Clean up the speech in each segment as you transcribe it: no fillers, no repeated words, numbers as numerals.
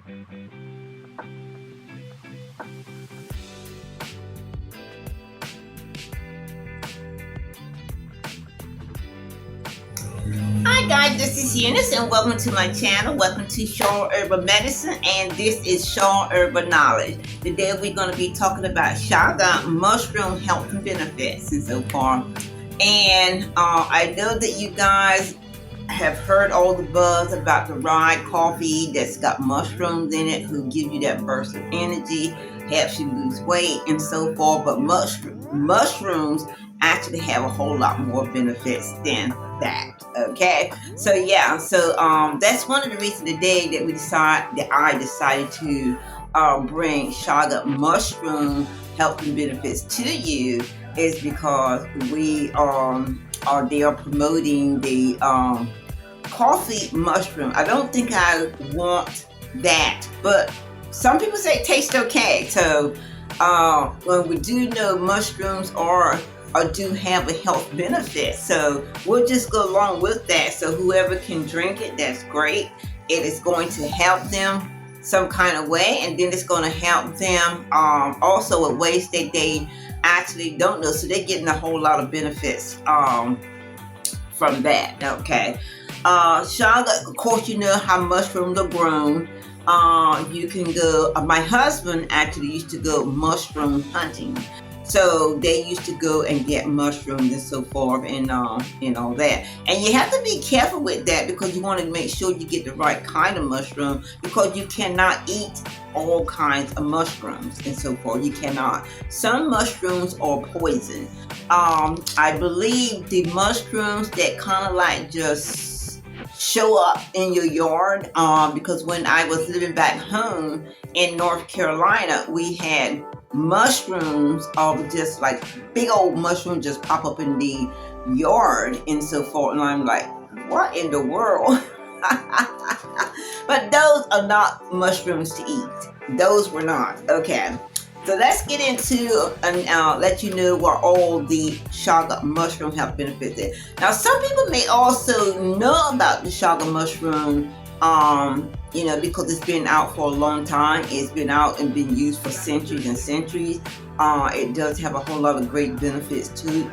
Hi guys, this is Eunice and welcome to my channel. Welcome to Shaw Herbal Medicine, and this is Shaw Herbal Knowledge. Today we're going to be talking about Chagas mushroom health and benefits and so forth. And I know that you guys have heard all the buzz about the rye coffee that's got mushrooms in it, who give you that burst of energy, helps you lose weight and so forth. But mushrooms actually have a whole lot more benefits than that. Okay, so yeah, so that's one of the reasons today that I decided to bring Chagas mushroom health and benefits to you is because we are they are promoting the coffee mushroom. I don't think I want that, but some people say it tastes okay. So when we do know mushrooms are or do have a health benefit, so we'll just go along with that. So whoever can drink it, that's great. It is going to help them some kind of way, and then it's going to help them also in ways that they actually don't know. So they're getting a whole lot of benefits from that. Okay. Chagas, of course, you know how mushrooms are grown. You can go. My husband actually used to go mushroom hunting, so they used to go and get mushrooms and so forth, and all that. And you have to be careful with that because you want to make sure you get the right kind of mushroom, because you cannot eat all kinds of mushrooms and so forth. You cannot. Some mushrooms are poison. I believe the mushrooms that kind of like just show up in your yard, because when I was living back home in North Carolina, we had mushrooms, just like big old mushrooms just pop up in the yard and so forth, and I'm like, what in the world? But those are not mushrooms to eat. Those were not. Okay, so let's get into and let you know what all the Chagas mushroom health benefits is. Now, some people may also know about the Chagas mushroom, because it's been out for a long time. It's been out and been used for centuries and centuries. It does have a whole lot of great benefits to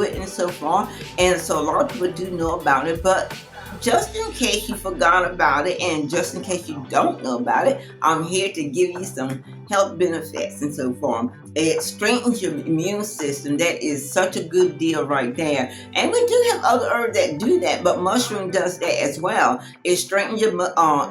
it and so forth. And so a lot of people do know about it, but just in case you forgot about it and just in case you don't know about it, I'm here to give you some health benefits and so forth. It strengthens your immune system. That is such a good deal right there. And we do have other herbs that do that, but mushroom does that as well. It strengthens your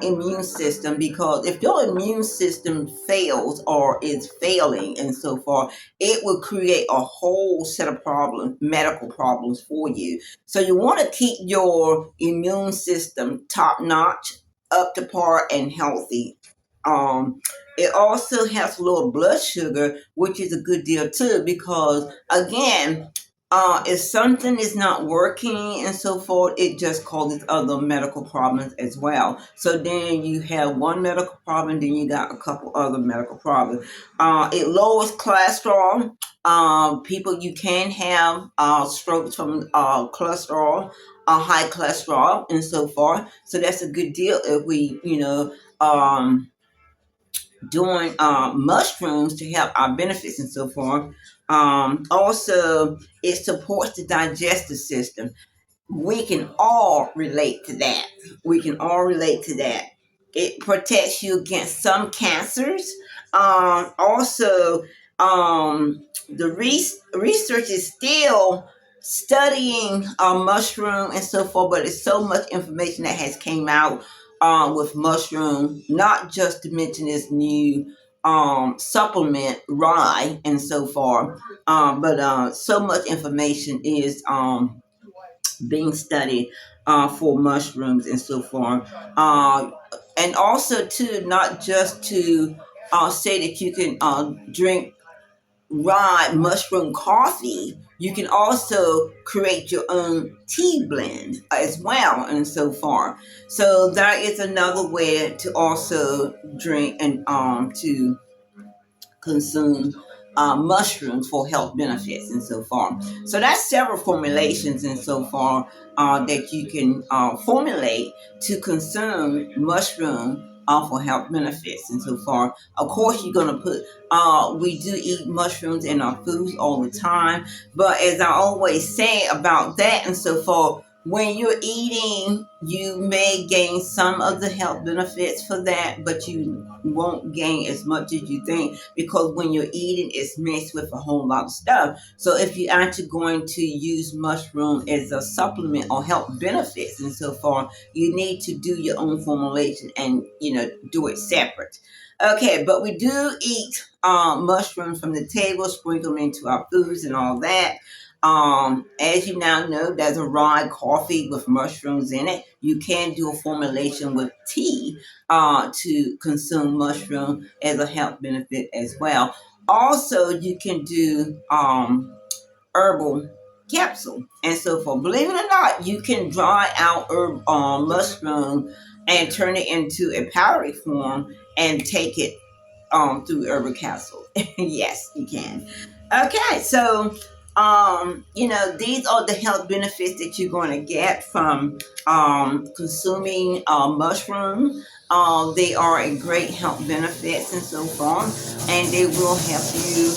immune system, because if your immune system fails or is failing and so forth, it will create a whole set of problems, medical problems for you. So you want to keep your immune system top notch, up to par, and healthy. It also has lower blood sugar, which is a good deal too, because again, if something is not working and so forth, it just causes other medical problems as well. So then you have one medical problem, then you got a couple other medical problems. It lowers cholesterol. People, you can have strokes from cholesterol, high cholesterol, and so forth. So that's a good deal if we, doing mushrooms to help our benefits and so forth. Also, it supports the digestive system. We can all relate to that. We can all relate to that. It protects you against some cancers. Also, the research is still studying mushroom and so forth, but it's so much information that has came out with mushroom, not just to mention this new supplement rye and so forth, but so much information is being studied for mushrooms and so forth. And also, too, not just to say that you can drink rye mushroom coffee, you can also create your own tea blend as well, and so forth. So that is another way to also drink and to consume mushrooms for health benefits and so forth. So that's several formulations and so forth that you can formulate to consume mushroom for health benefits and so far. Of course, you're gonna put. We do eat mushrooms in our foods all the time, but as I always say about that and so forth, when you're eating, you may gain some of the health benefits for that, but you won't gain as much as you think because when you're eating, it's mixed with a whole lot of stuff. So if you're actually going to use mushroom as a supplement or health benefits and so forth, you need to do your own formulation and do it separate. Okay, but we do eat mushrooms from the table, sprinkle them into our foods and all that. As you now know, there's a rye coffee with mushrooms in it. You can do a formulation with tea to consume mushroom as a health benefit as well. Also, you can do herbal capsule. And so for believe it or not, you can dry out mushroom and turn it into a powdery form and take it through herbal capsule. Yes, you can. Okay, so these are the health benefits that you're going to get from consuming mushroom. They are a great health benefits and so forth, and they will help you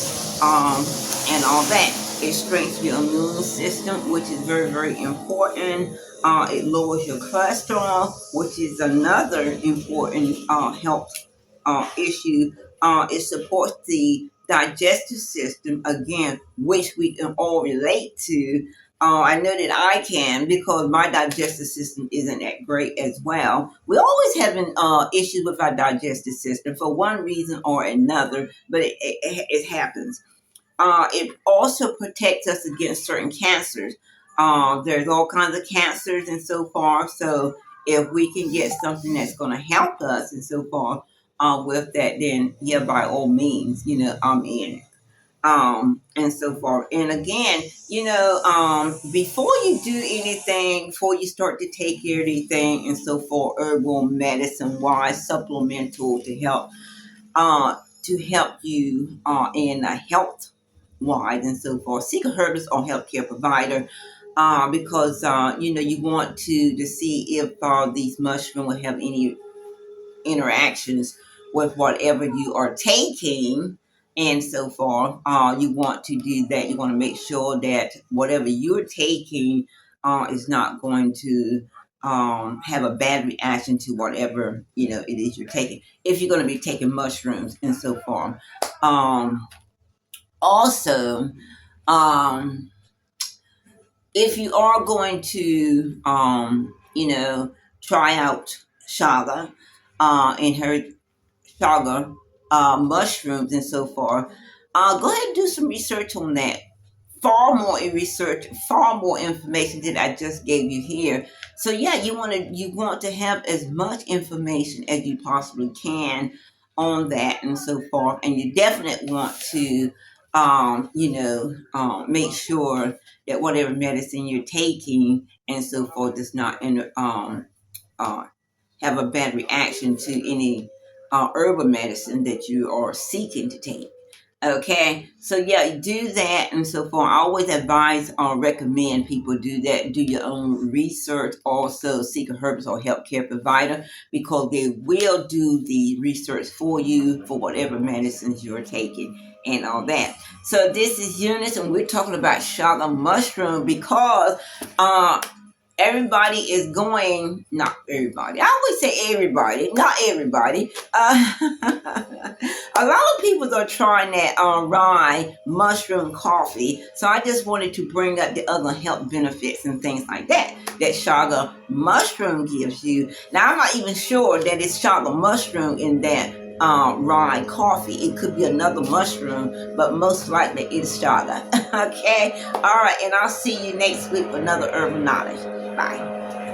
and all that. It strengthens your immune system, which is very, very important. It lowers your cholesterol, which is another important health issue. It supports the digestive system, again, which we can all relate to. I know that I can because my digestive system isn't that great as well. We're always having issues with our digestive system for one reason or another, but it happens. It also protects us against certain cancers. There's all kinds of cancers and so forth. So if we can get something that's going to help us and so forth with that, then yeah, by all means, I'm in it. And so forth. And again, before you do anything, before you start to take anything and so forth, herbal medicine wise, supplemental to help you in health wise and so forth. Seek a herbalist or healthcare provider because you want to see if these mushrooms will have any interactions with whatever you are taking and so forth. You want to do that. You want to make sure that whatever you're taking is not going to have a bad reaction to whatever it is you're taking. If you're going to be taking mushrooms and so forth. Also, if you are going to, try out Chaga and her Chaga mushrooms and so forth, go ahead and do some research on that. Far more in research, far more information than I just gave you here. So yeah, you want to have as much information as you possibly can on that and so forth, and you definitely want to make sure that whatever medicine you're taking and so forth does not uh, have a bad reaction to any herbal medicine that you are seeking to take. Okay, so yeah, do that and so forth. I always advise or recommend people do that. Do your own research. Also, seek a herbalist or healthcare provider because they will do the research for you for whatever medicines you're taking and all that. So this is Eunice, and we're talking about Chaga mushroom because everybody is going, not everybody, I always say everybody, not everybody. A lot of people are trying that rye mushroom coffee, so I just wanted to bring up the other health benefits and things like that Chaga mushroom gives you. Now, I'm not even sure that it's Chaga mushroom in that rye coffee. It could be another mushroom, but most likely it's Chaga. Okay? All right, and I'll see you next week for another herbal knowledge. Bye.